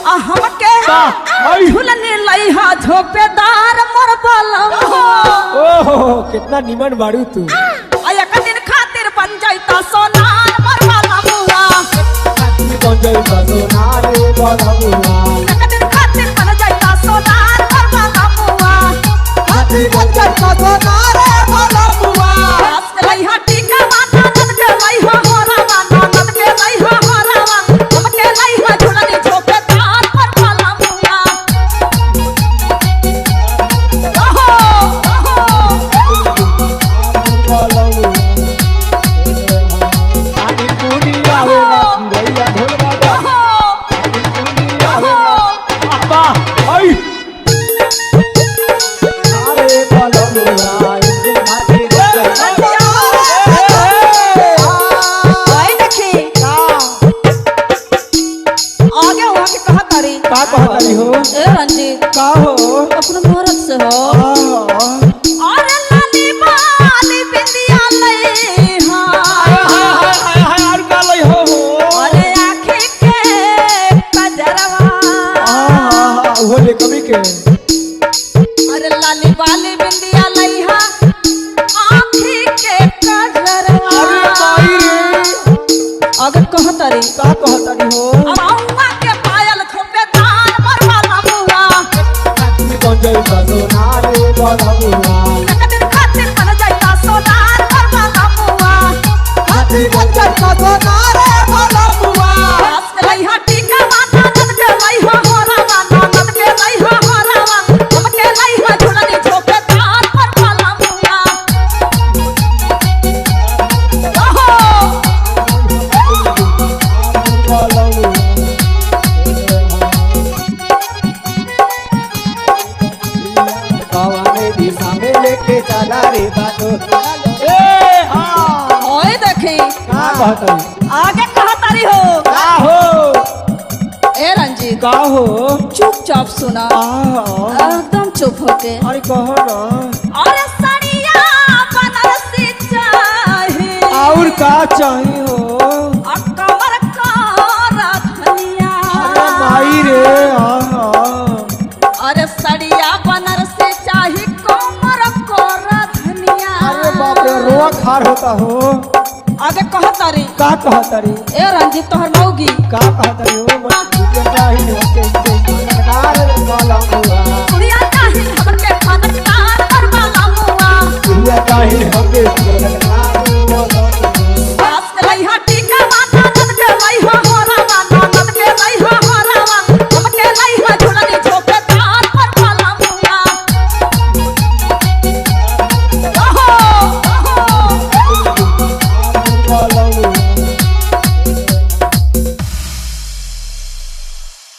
हमके झूलने लइहा झोपेदार मोर बलम। ओहो कितना निमन बाड़ू तू। एक दिन खातिर बन जाइता सोनार मोर बलमुआ। बन जाइता सोनार रे बलमुआ। एक दिन खातिर बन जाइता सोनार मोर बलमुआ। खातिर बन जाइता सोनार रे बलमुआ। लइहा टीका माथा नद के लइहा होरावा नद के लइहा होरावा हमके लइहा झूलने झोपेदार मोर बलमुआ। ए रंजीत का हो अपने भारत से हो। अरे लाली बाली बिंदिया लइहा। और का लई हो अरे आँखी के कजरवा। वो ले कभी के अरे लाली बाली बिंदिया लइहा आँखी के कजरवा। अरे माई रे अगर कहतरी का कहतरी हो अम्मा के पायल झोपेदार मोर बलमुआ। बन जाइता सोनार रे बलमुआ। एक दिन खातिर बन जाइता सोनार मोर बलमुआ। खातिर बन जाइता सोनार रे बलमुआ। लइहा टीका माथा नद के लइहा होरावा नद के लइहा होरावा हमके लइहा झूलने झोपेदार मोर बलमुआ। कवाने दिशा में लेके चला रे बातो। ए हां ओए देखी का कहतरी आगे कहतारी हो। का हो ए रंजीत का हो चुपचाप सुना एकदम चुप होके। अरे कहो ना अरे सड़िया बनारसी चाही और का चाहिए हो और कमर का रखनिया। अरे माई रे अरे सड़िया बनारसी चाही कमर को रखनिया। अरे बाप रे रोआ खार होता हो। आगे कहतारी का कहतरी ए रंजीत तोहर मौगी का कहतरी हो